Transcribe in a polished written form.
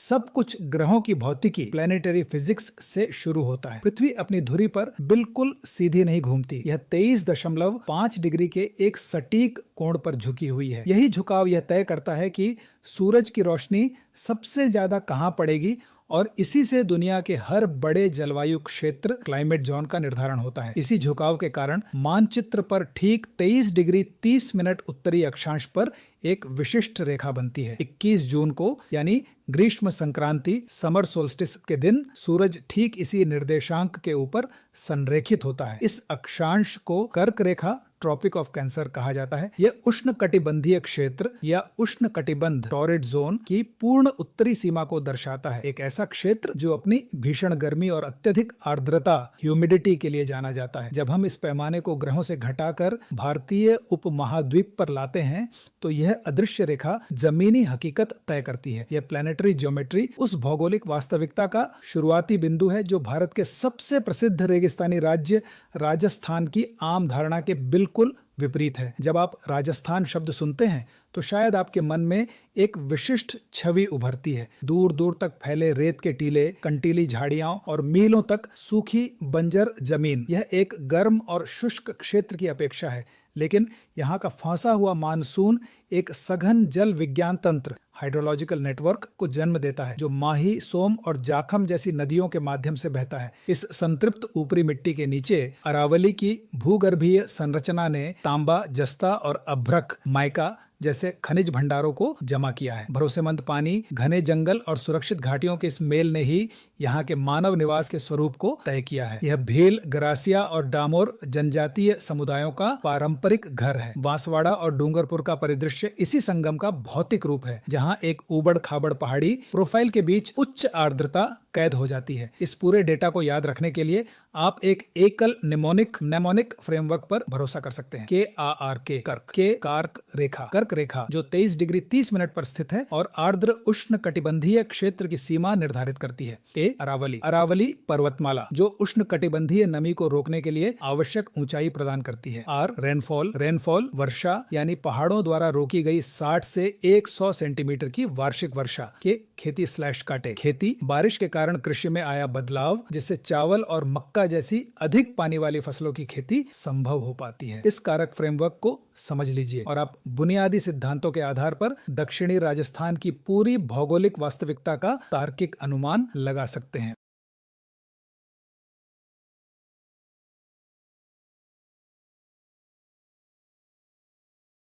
सब कुछ ग्रहों की भौतिकी प्लैनेटरी फिजिक्स से शुरू होता है। पृथ्वी अपनी धुरी पर बिल्कुल सीधी नहीं घूमती। यह 23.5 डिग्री के एक सटीक कोण पर झुकी हुई है। यही झुकाव यह तय करता है कि सूरज की रोशनी सबसे ज्यादा कहां पड़ेगी और इसी से दुनिया के हर बड़े जलवायु क्षेत्र क्लाइमेट जोन का निर्धारण होता है। इसी झुकाव के कारण मानचित्र पर ठीक 23 डिग्री 30 मिनट उत्तरी अक्षांश पर एक विशिष्ट रेखा बनती है। 21 जून को यानी ग्रीष्म संक्रांति समर सोल्स्टिस के दिन सूरज ठीक इसी निर्देशांक के ऊपर संरेखित होता है। इस अक्षांश को कर्क रेखा ट्रॉपिक ऑफ कैंसर कहा जाता है। यह उष्ण कटिबंधीय क्षेत्र या उष्ण कटिबंध टॉरिड जोन की पूर्ण उत्तरी सीमा को दर्शाता है। एक ऐसा क्षेत्र जो अपनी भीषण गर्मी और अत्यधिक आर्द्रता ह्यूमिडिटी के लिए जाना जाता है। जब हम इस पैमाने को ग्रहों से घटाकर भारतीय उपमहाद्वीप पर लाते हैं तो यह अदृश्य रेखा जमीनी हकीकत तय करती है। यह प्लैनेटरी ज्योमेट्री उस भौगोलिक वास्तविकता का शुरुआती बिंदु है जो भारत के सबसे प्रसिद्ध रेगिस्तानी राज्य राजस्थान की आम धारणा के बिल्कुल विपरीत है। जब आप राजस्थान शब्द सुनते हैं तो शायद आपके मन में एक विशिष्ट छवि उभरती है। दूर दूर तक फैले रेत के टीले, कंटीली झाड़ियां और मीलों तक सूखी बंजर जमीन। यह एक गर्म और शुष्क क्षेत्र की अपेक्षा है, लेकिन यहाँ का फंसा हुआ मानसून एक सघन जल विज्ञान तंत्र हाइड्रोलॉजिकल नेटवर्क को जन्म देता है जो माही, सोम और जाखम जैसी नदियों के माध्यम से बहता है। इस संतृप्त ऊपरी मिट्टी के नीचे अरावली की भूगर्भीय संरचना ने तांबा, जस्ता और अभ्रक, माइका जैसे खनिज भंडारों को जमा किया है। भरोसेमंद पानी, घने जंगल और सुरक्षित घाटियों के इस मेल ने ही यहाँ के मानव निवास के स्वरूप को तय किया है। यह भील, गरासिया और डामोर जनजातीय समुदायों का पारंपरिक घर है। बांसवाड़ा और डूंगरपुर का परिदृश्य इसी संगम का भौतिक रूप है, जहाँ एक उबड़ खाबड़ पहाड़ी प्रोफाइल के बीच उच्च आर्द्रता कैद हो जाती है। इस पूरे डेटा को याद रखने के लिए आप एक एकल नेमोनिक फ्रेमवर्क पर भरोसा कर सकते हैं। KARK कर्क, के कार्क रेखा, कर्क रेखा जो 23 डिग्री 30 मिनट पर स्थित है और आर्द्र उष्ण कटिबंधीय क्षेत्र की सीमा निर्धारित करती है। अरावली पर्वतमाला जो उष्ण कटिबंधीय नमी को रोकने के लिए आवश्यक ऊंचाई प्रदान करती है। रेनफॉल वर्षा यानी पहाड़ों द्वारा रोकी गई 60 से 100 सेंटीमीटर की वार्षिक वर्षा। के खेती खेती बारिश के कारण कृषि में आया बदलाव, जिससे चावल और मक्का जैसी अधिक पानी वाली फसलों की खेती संभव हो पाती है। इस कारक फ्रेमवर्क को समझ लीजिए और आप बुनियादी सिद्धांतों के आधार पर दक्षिणी राजस्थान की पूरी भौगोलिक वास्तविकता का तार्किक अनुमान लगा सकते हैं।